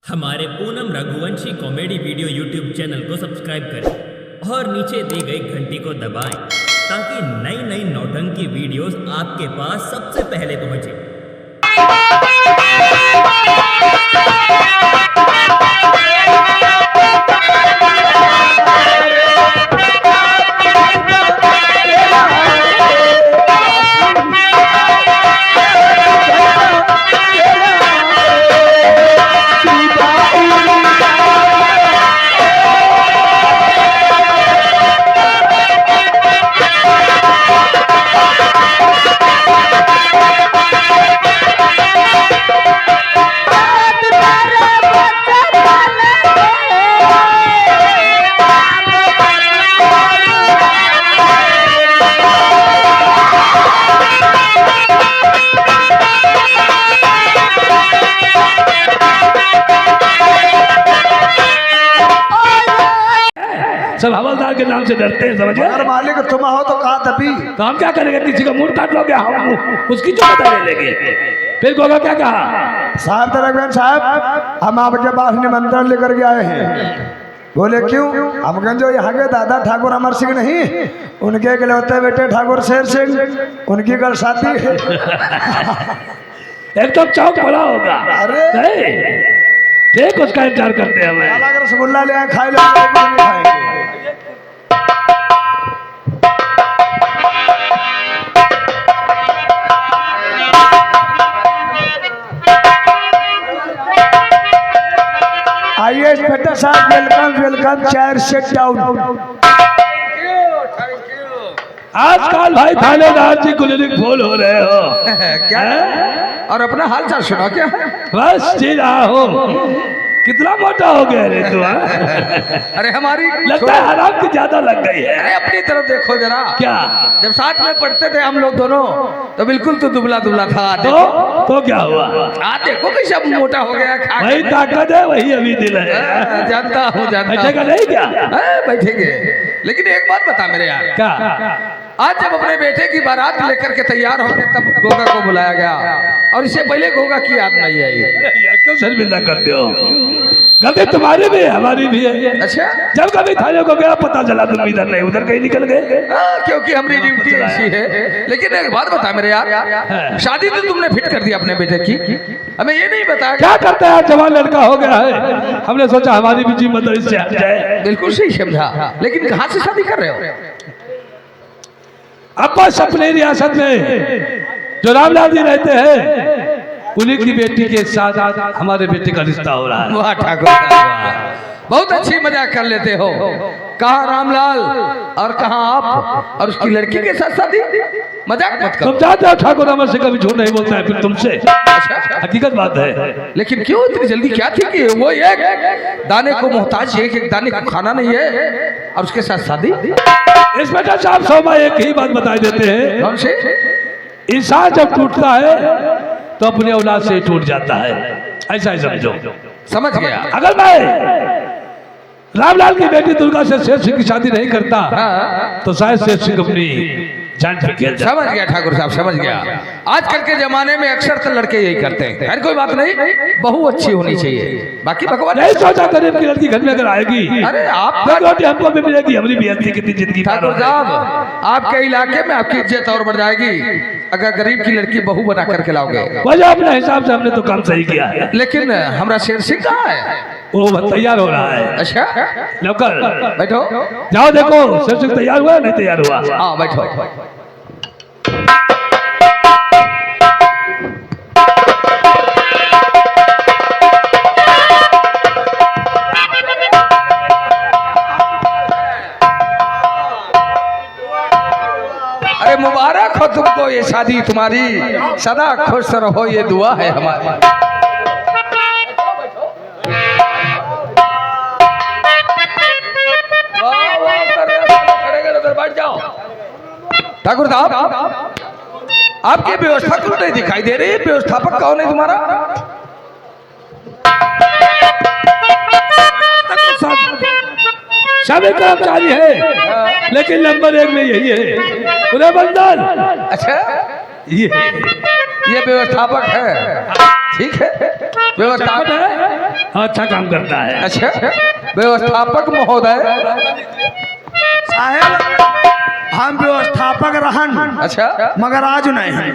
हमारे Poonam Raghuvanshi comedy video YouTube channel को subscribe करें और नीचे दी गई घंटी को दबाएं ताकि नई नई नौटंकी वीडियोस आपके पास सबसे पहले पहुंचे। सब हवलदार के नाम से डरते हैं, समझे? अगर मालिक तुम हो तो कहा तभी तो हम क्या करेंगे? किसी का मुंह काट लोगे, हम उसकी जो बता ले लेंगे। फिर गोगा क्या कहा? साहब तरकबेन साहब, हम आपके पास निमंत्रण लेकर के आए हैं। बोले क्यों? हम कहें जो यहाँ के दादा ठाकुर अमर सिंह नहीं, उनके इकलौते बेटे ठाकुर शेर सिंह, उनकी कल शादी है। एक तो चौक बड़ा होगा। अरे नहीं, ठीक, उसका इंतजार करते हैं हमें। अगर रसगुल्ला ले आए खाए ले, नहीं खाएंगे। आइए इंस्पेक्टर साहब, welcome welcome, chair sit down. आजकल भाई थानेदार जी कुलिक फूल हो रहे हो क्या? और अपना हाल चाल सुना क्या? बस जी रहा हो। कितना मोटा हो गया रे तू? अरे हमारी लगता है हराम की ज्यादा लग गई है। अरे अपनी तरफ देखो जरा। क्या? जब साथ में पढ़ते थे हम लोग दोनों तो बिल्कुल तो दुबला दुबला था। तो क्या हुआ? देखो कैसे मोटा हो गया। वही ताकत है, वही अभी दिल है। जानता हूँ बैठेगा नहीं क्या? बैठेंगे, लेकिन एक बात बता मेरे यार, क्या? आज जब अपने बेटे की बारात लेकर के तैयार होंगे तब गोगा को बुलाया गया, और इससे पहले गोगा की याद नहीं आई। क्यों शर्मिंदा करते हो? गलती तुम्हारी भी है, हमारी भी है। अच्छा, जब कभी थाने को गया पता चला तुम इधर नहीं उधर कहीं निकल गए। क्योंकि हमारी ड्यूटी ऐसी है। लेकिन एक बात बता मेरे यार, शादी तो तुमने फिट कर दी अपने बेटे की, हमें ये नहीं बताया क्या करते हैं? जवान लड़का हो गया है, हमने सोचा हमारी भी जिम्मेदारी से हट जाए। बिल्कुल सही समझा, लेकिन कहाँ से शादी कर रहे हो? आपस अपने रियासत में जो रामलाल जी रहते हैं उन्हीं की बेटी के साथ हमारे बेटे का रिश्ता हो रहा है। वाह ठाकुर, बहुत अच्छी मजाक कर लेते हो। कहाँ रामलाल और कहाँ आप, और उसकी लड़की के साथ शादी? मजाक मत करो। तुम जानते हो ठाकुर अमर से कभी झूठ नहीं बोलता है फिर तुमसे। हकीकत बात है। लेकिन क्यों इतनी जल्दी? क्या थी कि वो एक दाने को मोहताज, एक दाने को खाना नहीं है, और उसके साथ शादी? इंस्पेक्टर साहब सोमा एक ही बात बता देते हैं, कौन से? इंसान जब टूटता है तो अपने औलाद से टूट जाता है, ऐसा ही समझो। समझ गया। अगर मैं रामलाल की बेटी दुर्गा से शेर सिंह की शादी नहीं करता तो शायद शेर सिंह अपनी जान पे खेल जाता। समझ गया ठाकुर साहब, समझ गया। आजकल के जमाने में अक्सर तो लड़के यही करते हैं। खैर कोई बात नहीं, बहू अच्छी होनी चाहिए, बाकी भगवान नहीं सोचा गरीब की लड़की घर में अगर आएगी, अरे आप रोटी हमको भी मिलेगी, हमारी बेइज्जती कितनी जिंदगी। ठाकुर साहब, आपके इलाके में आपकी इज्जत और बढ़ जाएगी अगर गरीब की लड़की बहू बना करके लाओगे। वजह अपने हिसाब से हमने तो काम सही किया है। लेकिन हमारा शेर सिंह कहाँ है? वो तैयार हो रहा है। अच्छा, नौकर बैठो, जाओ देखो शेर सिंह तैयार हुआ नहीं तैयार हुआ। हाँ बैठो। अरे मुबारक हो तुमको ये शादी तुम्हारी, सदा खुश रहो ये दुआ है हमारी। बैठ जाओ। ठाकुर साहब, आपकी व्यवस्था क्यों नहीं दिखाई दे रही? व्यवस्थापक कौन है तुम्हारा? सभी कर्मचारी है, लेकिन नंबर 1 में यही है पूरे बंदर। अच्छा, ये व्यवस्थापक है, ठीक है। व्यवस्थापक है, अच्छा काम करता है। अच्छा, व्यवस्थापक महोदय। साहेब हम व्यवस्थापक रहन, अच्छा, मगर आज नहीं हैं,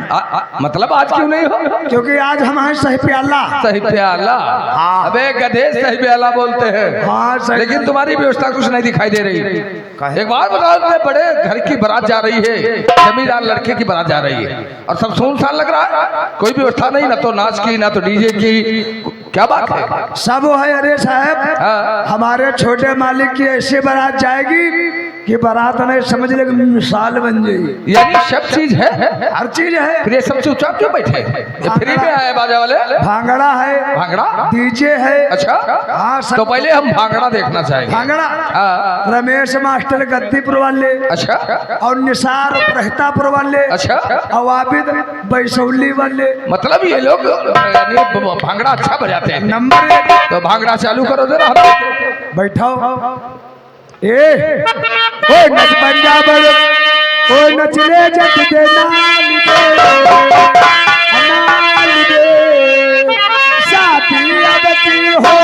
मतलब आज क्यों नहीं हो? क्योंकि आज हम हैं सही प्याला। सही प्याला? हाँ। अबे गधे, सही प्याला बोलते हैं। हाँ सही। लेकिन तुम्हारी व्यवस्था कुछ नहीं दिखाई दे रही। एक बात बताओ, इतने बड़े घर की बारात जा रही है, जमींदार लड़के की बारात जा रही है, और सब सुनसान लग रहा है, कोई व्यवस्था नहीं, ना तो नाच की ना तो डीजे की, क्या बात है? सब है। अरे साहब, हाँ। हमारे छोटे मालिक की ऐसी बारात जाएगी कि बारात में समझ ले मिसाल बन जाएगी। यानी सब चीज है, हर चीज है। फिर ये सब चुपचाप क्यों बैठे? ये फ्री में आए बाजा वाले? भांगड़ा है, भांगड़ा? डीजे है। अच्छा, हाँ सब। तो पहले हम भांगड़ा देखना चाहेंगे। भांगड़ा हाँ। रमेश मास्टर गद्दीपुर वाले, अच्छा, और निसार प्रहतापुर वाले, अच्छा, और आबिद बैसौली वाले। मतलब ये लोग यानी भांगड़ा अच्छा बजाते हैं। नंबर 1। तो भांगड़ा चालू करो जरा हम। बैठो। ए ओ नच पंजाब, ओ नचले जग दे नाल दे साथी अब की हो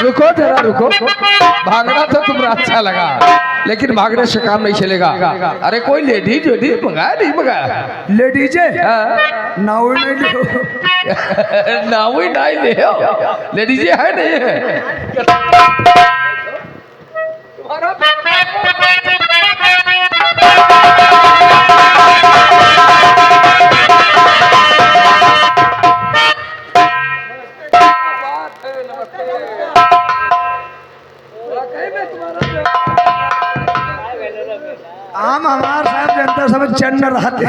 रुको जरा रुको। भागना तो तुम्हें अच्छा लगा, लेकिन भागने से काम नहीं चलेगा। अरे कोई लेडीज वेडीज मंगाया नहीं मंगाया? लेडीज नाउ नहीं लो। नावी नहीं ले, लेडीज है नहीं है? हम हमार साहब जनता सब चन्न रहते,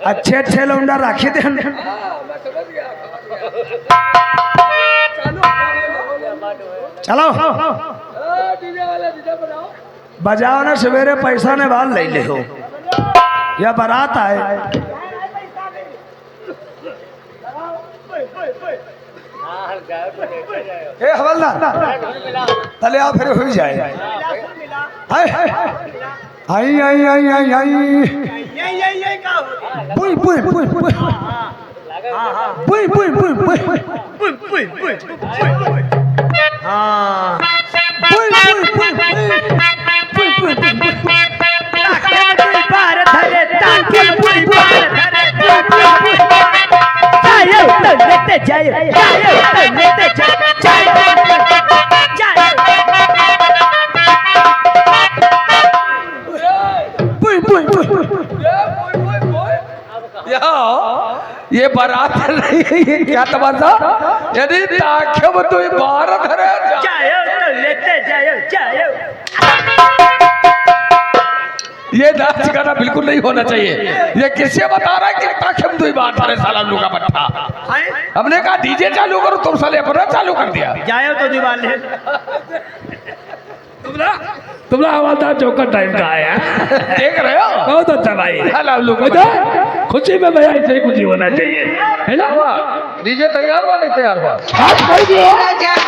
अच्छे अच्छे लौंडा राखी दे। चलो बजाओ ना, सवेरे पैसा ने बाल ले ले हो, या बारात आए। ए हवलदार तले आओ, फिर हो जाए। आई आई आई आई आई आई बुई बुई बुई बुई बुई बुई बुई बुई बुई बुई हाँ बुई बुई बुई बुई बुई बुई बुई बार धरे ताके बुई बार धरे जायो तो लेते जायो, जायो तो लेते जायो, जायो बुई बुई बुई। ये बारात नहीं है, ये क्या तमाशा? यदि ताख्यम तो भारत है, जायो तो लेते जायो, जायो। ये नाच गाना बिल्कुल नहीं होना चाहिए। ये किससे बता रहा है कि ताख्यम तो बात है? साला लुका पट्टा। हमने कहा डीजे चालू करो, तुम साले अपना चालू कर दिया। जायो तो दीवार तुम्हारा हवालदार चौका टाइम का आया। देख रहे हो? बहुत अच्छा भाई। साला लुका बेटा, खुशी में भैया ऐसे ही कुछ ही होना चाहिए, है ना? डीजे तैयार हुआ नहीं तैयार हुआ? हाथ कर दिया।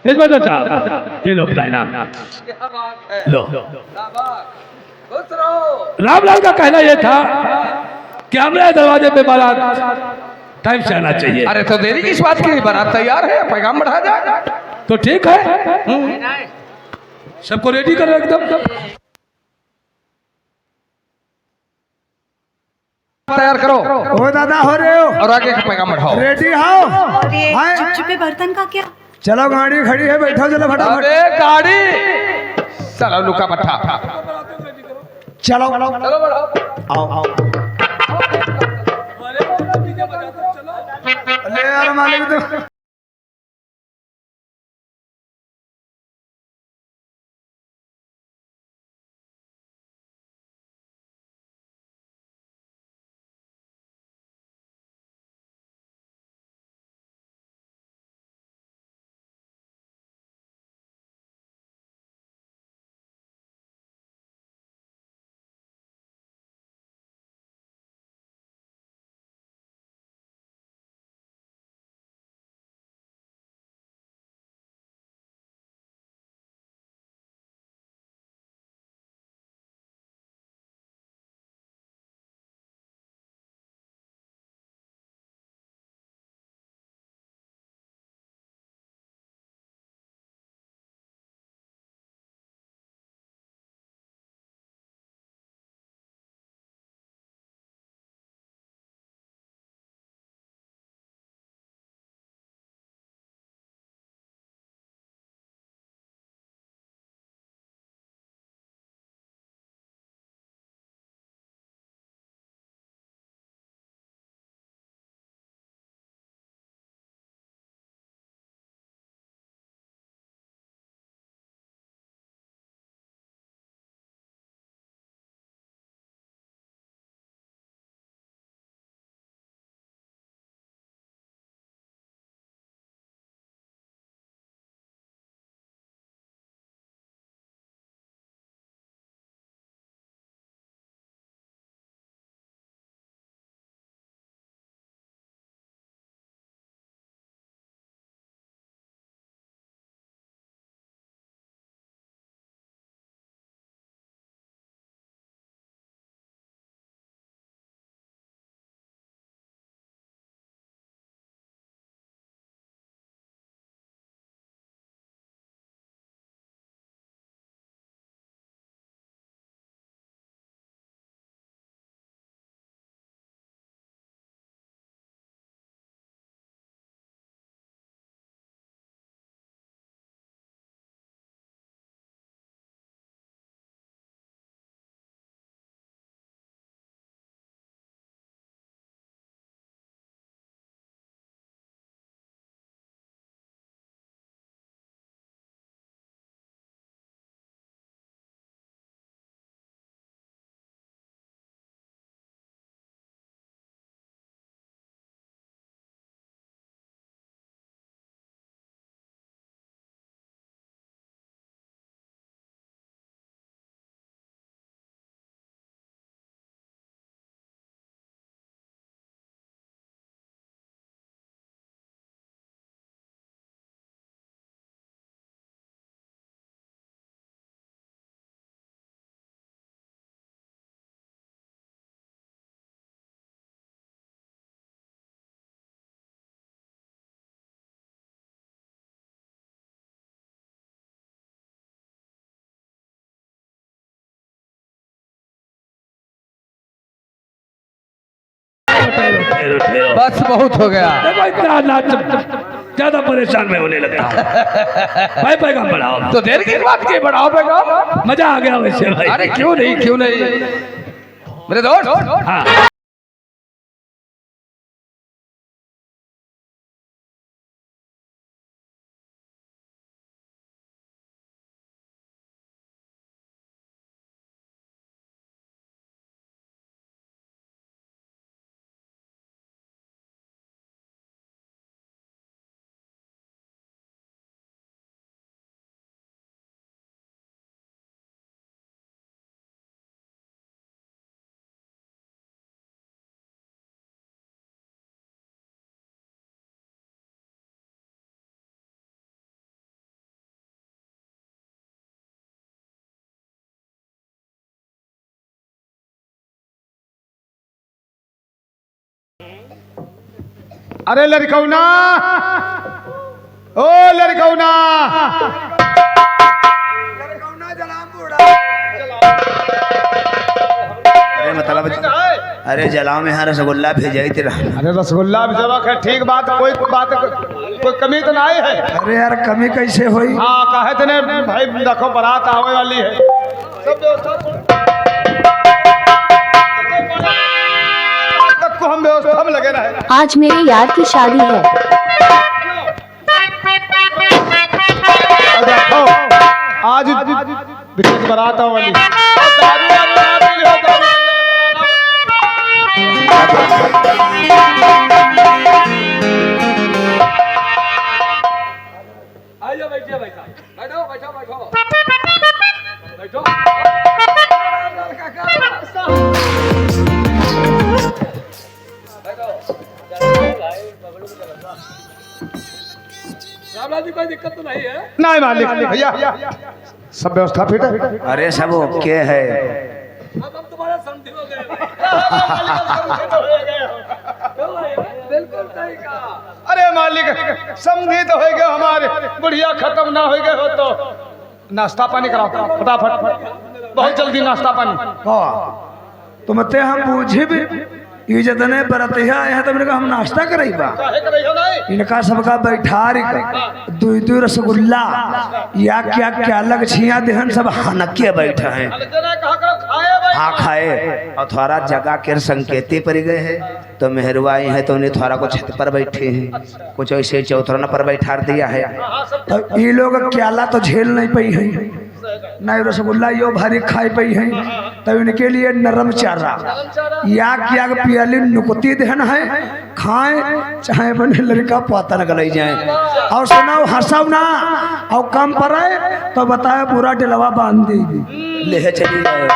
इस बार चाचा ये लो लाइना लो। रामलाल का कहना यह था कि हमारे दरवाजे पे बारात टाइम से आना चाहिए। अरे तो देरी किस बात की, बारात तैयार है, पैगाम बढ़ा जाए तो ठीक है, सबको रेडी करो एकदम। तैयार करो ओ दादा हो रहे हो और आगे का पैगाम बढ़ाओ। रेडी हो? और ये हाँ? चुपचुपे बर्तन का क्या? चलो गाड़ी खड़ी है, बैठो चलो फटाफट। अरे गाड़ी चलो लुका पट्टा चलो चलो बढ़ाओ। आओ आओ। ले यार मालिक तो बस बहुत हो गया। देखो इतना नाच ज्यादा परेशान में होने लगता हूँ। भाई पैगाम बढ़ाओ। तो देर की बात की, बढ़ाओ पैगाम। मजा आ गया वैसे भाई। अरे क्यों नहीं मेरे दोस्त। हाँ अरे लड़कौना, ओ लड़कौना, अरे मतलब अरे जलाओ में यहाँ रसगुल्ला भेजाई तेरा। अरे रसगुल्ला भी जरूरत है, ठीक बात, कोई कमी तो नहीं है। अरे यार कमी कैसे हुई? हाँ कहे थे ने भाई देखो बारात आवे वाली है, सब व्यवस्था तक को हम व्यवस्था में लगे रहे। आज मेरे यार की शादी है। और देखो आज बिटिया की बारात आवे वाली। नहीं मालिक भैया, सब व्यवस्था फिट है। अरे सब ओके है। अरे मालिक समझी तो हो गए हमारे, बढ़िया खत्म ना हो गए हो तो नाश्ता पानी कराओ फटाफट, बहुत जल्दी नाश्ता पानी। तुम ते हम पूछे भी ये जतने बरतिया है तो मेरे हम नाश्ता करईबा, इनका सबका बैठा दुई दुई रसगुल्ला या क्या क्या लग छिया देहन सब हनके बैठा है। हाँ खाए और थोड़ा जगह के संकेती पर गए हैं तो मेहरबाई है तो उन्हें थोड़ा को छत पर बैठे हैं, कुछ ऐसे चौथरना पर बैठा दिया है। तो ये लोग क्याला तो झेल नहीं पाई है, नहीं रसगुल्ला यो भारी खाई पाई है, तो इनके लिए नरम चारा या क्या पियाली नुकती दहन है, खाएं चाहे बने लड़का पाता न गलाई जाए। और सुनाओ हंसाओ ना और कम पर आए तो बताए पूरा डिलवा बांध देगी ले चली जाए।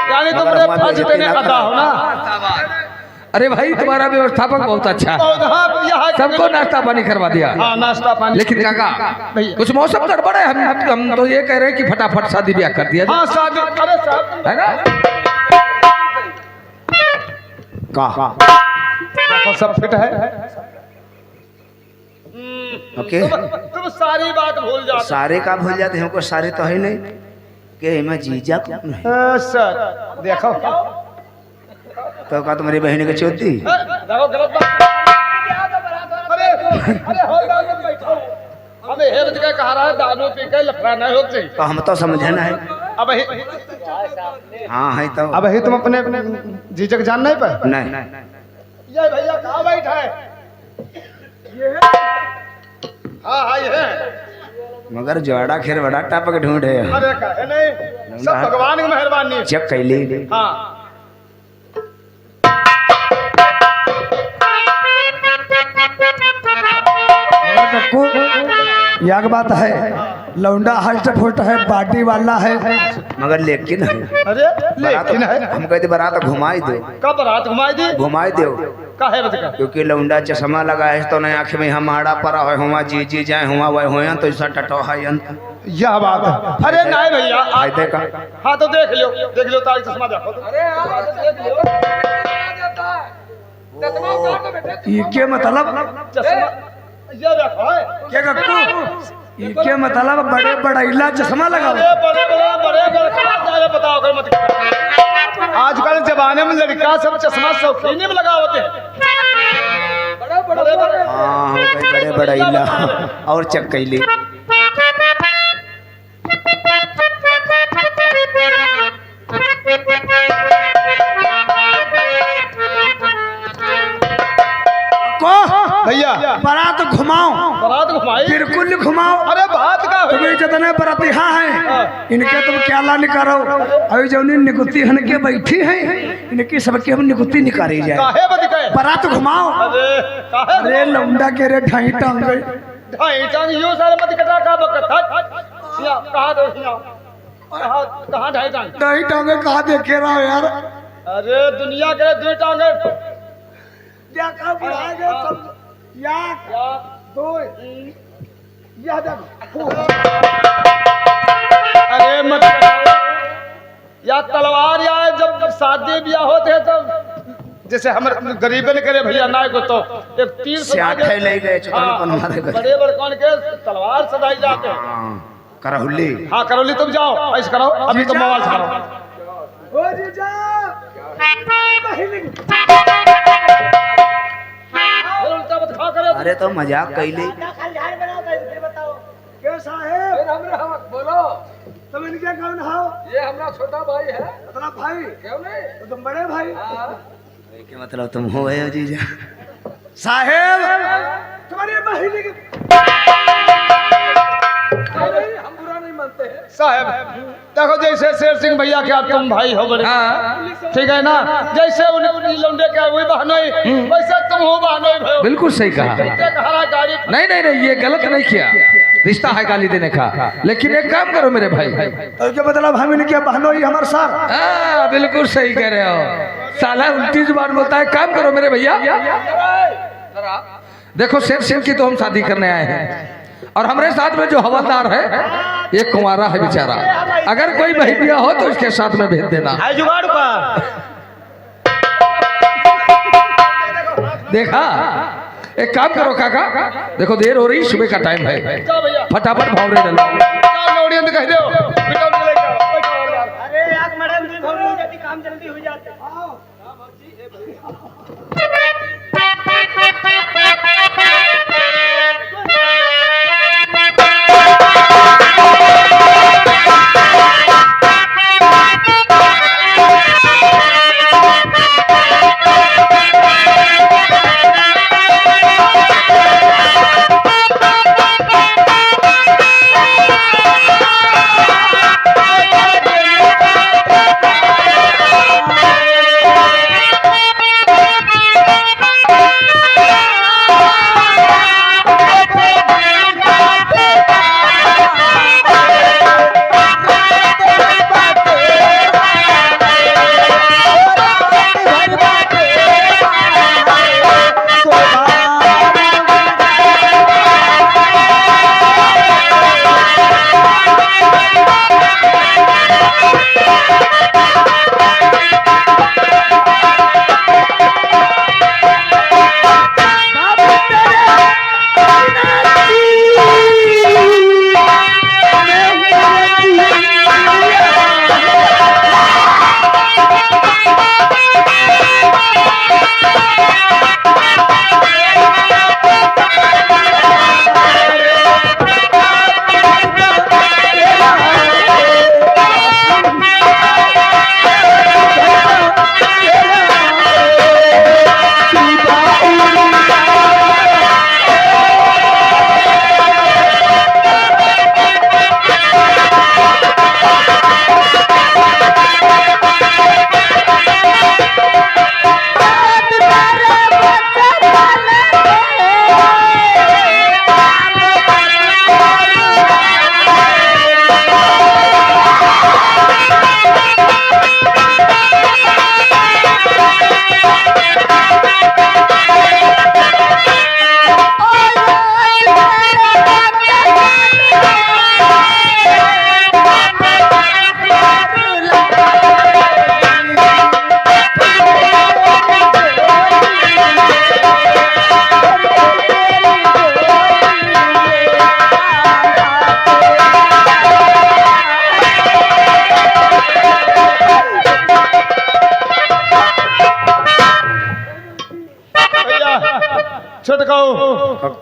अरे भाई तुम्हारा व्यवस्थापक बहुत अच्छा है, सबको नाश्ता पानी करवा दिया। नाश्ता पानी। लेकिन काका कुछ मौसम गड़बड़ है, हम तो ये कह रहे हैं कि फटाफट शादी ब्याह कर दिया हाँ शादी, अरे साहब है ना। देखो सब फिट है। ओके तुम सारी बात भूल जाते। सारे का भूल जाते हैं, हमको सारे तो है नहीं कि मैं जीजा कौन है। सर देखो तो का तुम्हारी बहन की चौथी देखो गलत बात। अरे अरे हो जाओ बैठो, हमें हे बज के कहा रहा है दारू पी के लफड़ा नहीं होती। तो हम तो समझे ना है। अब ही हाँ है तो अब ही तुम अपने जीजक जान नहीं पाए। नहीं ये भैया कहाँ बैठा है? ये है? हाँ हाँ ये है, मगर जोड़ा खेर बड़ा टापक ढूंढे। अरे कहे नहीं, सब भगवान की मेहरबानी। चेक कैली। हाँ याग बात है, लौंडा हल्ट फुट है, पार्टी वाला है, मगर लेकिन है अरे लेकिन है, हम कहते बारात घुमाई दो। कब रात घुमाई दी? घुमाई दो काहे बता? क्योंकि लौंडा चश्मा लगा है तो नहीं आँख में हमारा परा है, हुआ जी जी जाए हुआ वह हो तो ऐसा टटो है। यह बात है। अरे नहीं भैया फायदे का। हाँ तो देख लो तारी चश्मा देखो। अरे ये मतलब चश्मा ये देखो है क्या कक्कू, ये मतलब बड़े बड़ैला चश्मा लगा। बड़े बताओ कर मत। आजकल जमाने में लड़का सब चश्मा शौकीन में लगा होते हैं। हाँ बड़े बड़ैला और चक्कैली। भैया बारात घुमाओ, बारात घुमाई बिल्कुल घुमाओ। अरे बात का तुम्हें जितने बरातिहा हैं इनके तुम क्या ला निकालो, अभी जो निकुत्ती हन के बैठी हैं इनकी सबके हम निकुत्ती निकाली जाए। काहे बदिकाए? बारात घुमाओ। अरे काहे? अरे लौंडा के रे ढाई टांग गए। ढाई टांग यो सारे मत कटा का बकत। कहां दो कहां ढाई टांग? ढाई टांगे कहाँ देखे रहा हो यार? अरे दुनिया के दो टांगे क्या कहा बुलाएंगे सब यार? दो या देखो। अरे मत या तलवार या जब शादी ब्याह होते हैं तब जैसे हम गरीबे ने करे भैया नाय को तो एक तीर से स्याठे ले गए चुकान कौन मारे गए। बड़े बड़े कौन के तलवार सदाई जाते हैं। करहुल्ली हाँ करौली तुम जाओ ऐसे करो अभी तुम मोबाइल से करो। उल्टा मत खा करे। अरे तो मजाक कैले बोलो तुम इनके कौन हो? ये हमारा छोटा भाई है। अपना भाई क्यों नहीं? तो तुम बड़े भाई क्या मतलब तुम हो गए हो जीजा साहेब तुम्हारी बहिनी की हम बुरा नहीं मानते हैं। साहब देखो जैसे शेर सिंह भैया के आप तुम भाई हो बड़े ठीक है ना। जैसे उन्हें लौंडे के हुई बहनोई वैसे तुम हो बहनोई भयो। बिल्कुल सही कहा। हरा गाड़ी नहीं नहीं नहीं ये गलत नहीं किया। रिश्ता है गाली देने का। लेकिन एक काम करो मेरे भाई। तो क्या मतलब हम इनके बहनोई हमारे साथ। हाँ बिल्कुल सही कह रहे हो। साला 29 बार बोलता है। काम करो मेरे भैया। देखो शेर सिंह की तो हम शादी करने आए हैं और हमारे साथ में जो हवलदार है ये कुंवारा है बेचारा। अगर कोई बहन बिया हो तो इसके साथ में भेज देना। जुगाड़ का देखा एक काम करो काका। देखो देर हो रही सुबह का टाइम है। फटाफट भावरे डालो। कह दो अरे यार मैडम जी हो जाती काम जल्दी हो जाता।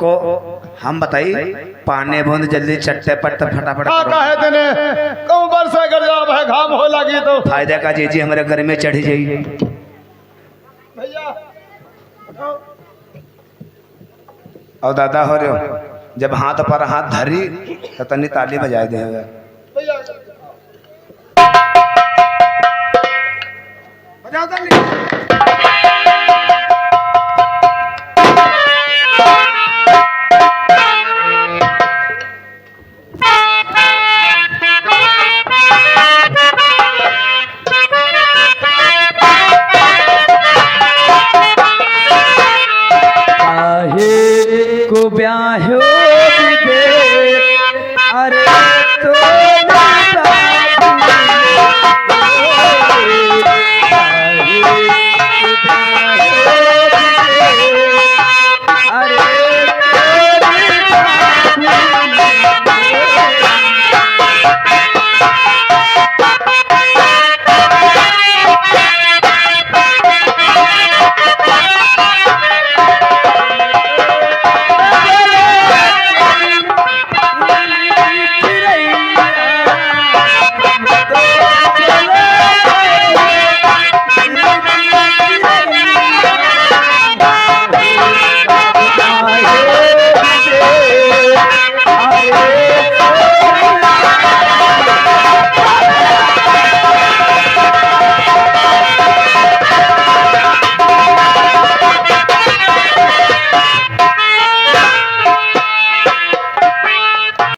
को हम बताइए पानी बूंद जल्दी चट्टे पट्टे फटाफट हाँ काहे देने कहूँ बरसा कर जाओ भाई घाम हो लगी तो फायदा का जी हमारे घर में चढ़ी जाइए भैया और दादा हो रहे हो जब हाथ पर हाथ धरी तो तनी ताली बजाए दे